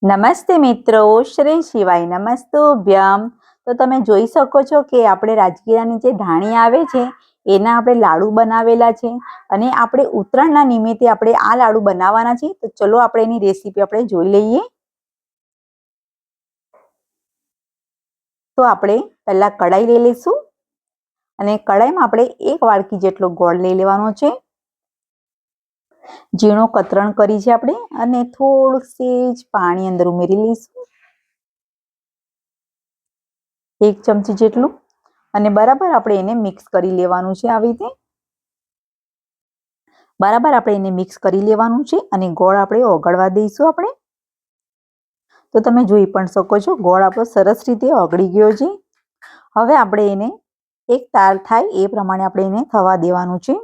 નમસ્તે મિત્રો, શ્રી શિવાય નમસ્તુભ્યમ. તો તમે જોઈ શકો છો કે આપણે રાજગીરાની જે ધાણી આવે છે એના આપણે લાડુ બનાવેલા છે અને આપણે ઉત્તરાયણના નિમિત્તે આપણે આ લાડુ બનાવવાના છે. તો ચલો આપણે એની રેસીપી આપણે જોઈ લઈએ. તો આપણે પહેલા કઢાઈ લઈ લઈશું અને કઢાઈમાં આપણે 1 વાડકી જેટલો ગોળ લઈ લેવાનો છે. ઝીણો કતરણ કરી છે આપણે અને થોડુંક સેજ પાણી અંદર ઉમેરી લઈશું, 1 ચમચી જેટલું, અને બરાબર આપણે એને મિક્સ કરી લેવાનું છે. આવી રીતે બરાબર આપણે એને મિક્સ કરી લેવાનું છે અને ગોળ આપણે ઓગળવા દઈશું. આપણે તો તમે જોઈ પણ શકો છો ગોળ આપણો સરસ રીતે ઓગળી ગયો છે. હવે આપણે એને એક તાર થાય એ પ્રમાણે આપણે એને થવા દેવાનું છે.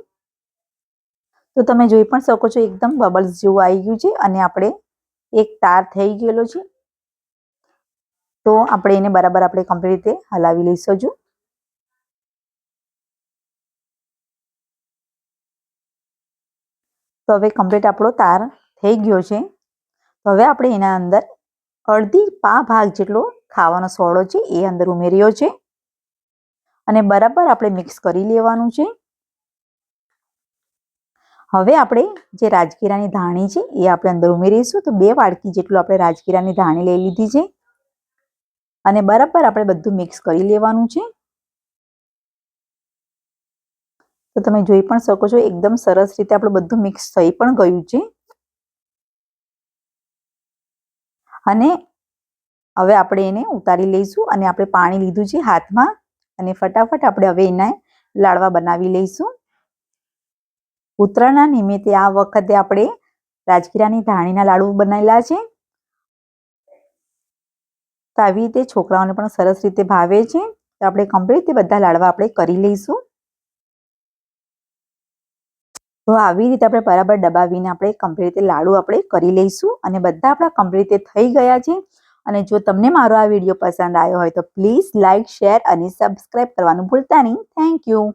તો તમે જોઈ પણ શકો છો એકદમ બબલ્સ જેવું આવી ગયું છે અને આપણે એક તાર થઈ ગયેલો છે. તો આપણે એને બરાબર આપણે કમ્પ્લીટ રીતે હલાવી લઈશું. તો હવે કમ્પ્લીટ આપણો તાર થઈ ગયો છે. તો હવે આપણે એના અંદર અડધી પા ભાગ જેટલો ખાવાનો સોડો છે એ અંદર ઉમેર્યો છે અને બરાબર આપણે મિક્સ કરી લેવાનું છે. હવે આપણે જે રાજગીરાની ધાણી છે એ આપણે અંદર ઉમેરીશું. તો 2 વાડકી જેટલું આપણે રાજગીરાની ધાણી લઈ લીધી છે અને બરાબર આપણે બધું મિક્સ કરી લેવાનું છે. તો તમે જોઈ પણ શકો છો એકદમ સરસ રીતે આપણું બધું મિક્સ થઈ પણ ગયું છે. અને હવે આપણે એને ઉતારી લઈશું અને આપણે પાણી લીધું છે હાથમાં અને ફટાફટ આપણે હવે એના લાડવા બનાવી લઈશું. ઉત્તરાયણના નિમિત્તે આ વખતે આપણે રાજગીરાની ધાણીના લાડુ બનાવેલા છે. તો આવી રીતે છોકરાઓને પણ સરસ રીતે ભાવે છે. તો આપણે કમ્પ્લીટ બધા લાડવા આપણે કરી લઈશું. તો આવી રીતે આપણે બરાબર દબાવીને આપણે કમ્પ્લીટ રીતે લાડુ આપણે કરી લઈશું અને બધા આપણા કમ્પ્લીટ રીતે થઈ ગયા છે. અને જો તમને મારો આ વિડીયો પસંદ આવ્યો હોય તો પ્લીઝ લાઇક, શેર અને સબસ્ક્રાઇબ કરવાનું ભૂલતા નહીં. Thank you.